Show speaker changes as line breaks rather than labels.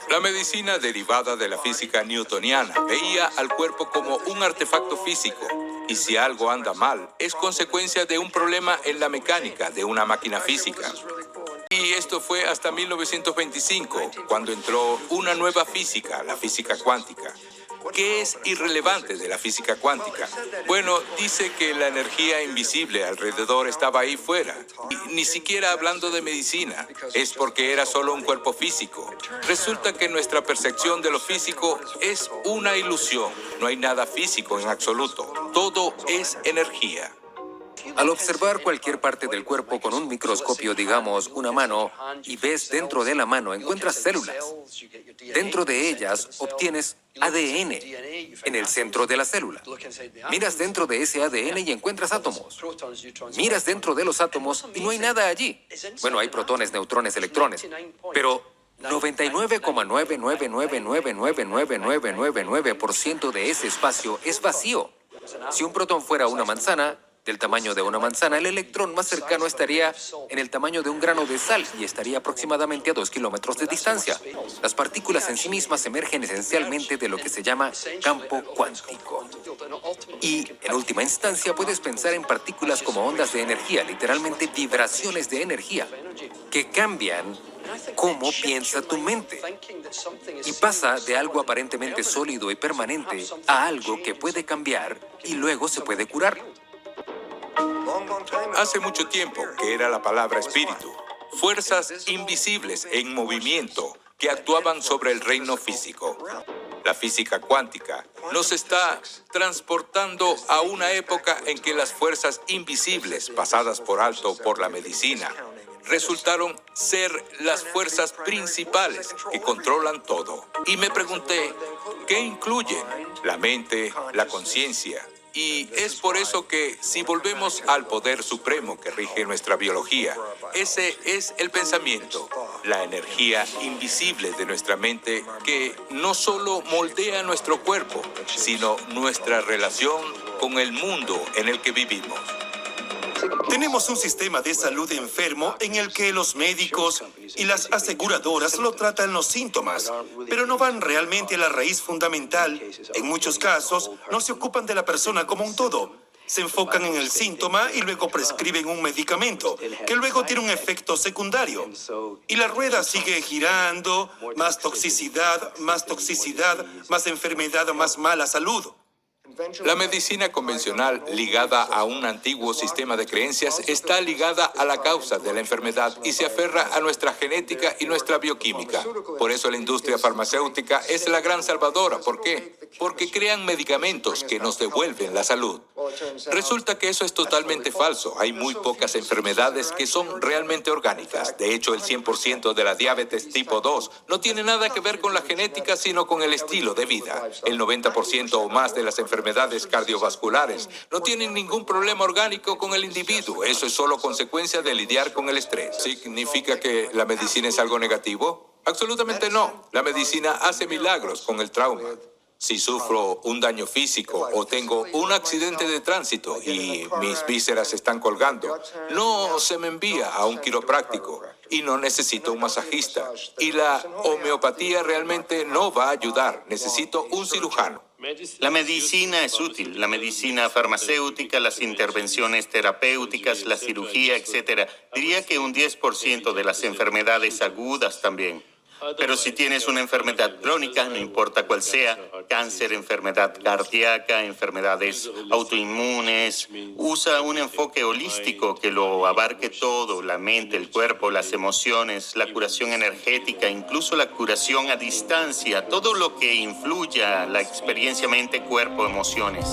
La medicina derivada de la física newtoniana veía al cuerpo como un artefacto físico, y si algo anda mal, es consecuencia de un problema en la mecánica de una máquina física. Y esto fue hasta 1925, cuando entró una nueva física, la física cuántica. ¿Qué es irrelevante de la física cuántica? Bueno, dice que la energía invisible alrededor estaba ahí fuera. Y ni siquiera hablando de medicina, es porque era solo un cuerpo físico. Resulta que nuestra percepción de lo físico es una ilusión. No hay nada físico en absoluto. Todo es energía.
Al observar cualquier parte del cuerpo con un microscopio, digamos una mano, y ves dentro de la mano, encuentras células. Dentro de ellas obtienes ADN en el centro de la célula. Miras dentro de ese ADN y encuentras átomos. Miras dentro de los átomos y no hay nada allí. Bueno, hay protones, neutrones, electrones, pero 99,999999999% de ese espacio es vacío. Si un protón fuera una manzana, del tamaño de una manzana, el electrón más cercano estaría en el tamaño de un grano de sal y estaría aproximadamente a 2 kilómetros de distancia. Las partículas en sí mismas emergen esencialmente de lo que se llama campo cuántico. Y, en última instancia, puedes pensar en partículas como ondas de energía, literalmente vibraciones de energía, que cambian cómo piensa tu mente. Y pasa de algo aparentemente sólido y permanente a algo que puede cambiar y luego se puede curar.
Hace mucho tiempo que era la palabra espíritu, fuerzas invisibles en movimiento que actuaban sobre el reino físico. La física cuántica nos está transportando a una época en que las fuerzas invisibles, pasadas por alto por la medicina, resultaron ser las fuerzas principales que controlan todo. Y me pregunté, ¿qué incluyen? La mente, la conciencia. Y es por eso que, si volvemos al poder supremo que rige nuestra biología, ese es el pensamiento, la energía invisible de nuestra mente que no solo moldea nuestro cuerpo, sino nuestra relación con el mundo en el que vivimos.
Tenemos un sistema de salud enfermo en el que los médicos y las aseguradoras lo tratan los síntomas, pero no van realmente a la raíz fundamental. En muchos casos, no se ocupan de la persona como un todo. Se enfocan en el síntoma y luego prescriben un medicamento, que luego tiene un efecto secundario. Y la rueda sigue girando, más toxicidad, más enfermedad, más mala salud.
La medicina convencional, ligada a un antiguo sistema de creencias, está ligada a la causa de la enfermedad y se aferra a nuestra genética y nuestra bioquímica. Por eso la industria farmacéutica es la gran salvadora. ¿Por qué? Porque crean medicamentos que nos devuelven la salud. Resulta que eso es totalmente falso. Hay muy pocas enfermedades que son realmente orgánicas. De hecho, el 100% de la diabetes tipo 2 no tiene nada que ver con la genética, sino con el estilo de vida. El 90% o más de las enfermedades cardiovasculares no tienen ningún problema orgánico con el individuo. Eso es solo consecuencia de lidiar con el estrés. ¿Significa que la medicina es algo negativo? Absolutamente no. La medicina hace milagros con el trauma. Si sufro un daño físico o tengo un accidente de tránsito y mis vísceras están colgando, no se me envía a un quiropráctico y no necesito un masajista. Y la homeopatía realmente no va a ayudar. Necesito un cirujano.
La medicina es útil, la medicina farmacéutica, las intervenciones terapéuticas, la cirugía, etc. Diría que un 10% de las enfermedades agudas también. Pero si tienes una enfermedad crónica, no importa cuál sea, cáncer, enfermedad cardíaca, enfermedades autoinmunes, usa un enfoque holístico que lo abarque todo, la mente, el cuerpo, las emociones, la curación energética, incluso la curación a distancia, todo lo que influya la experiencia mente, cuerpo, emociones.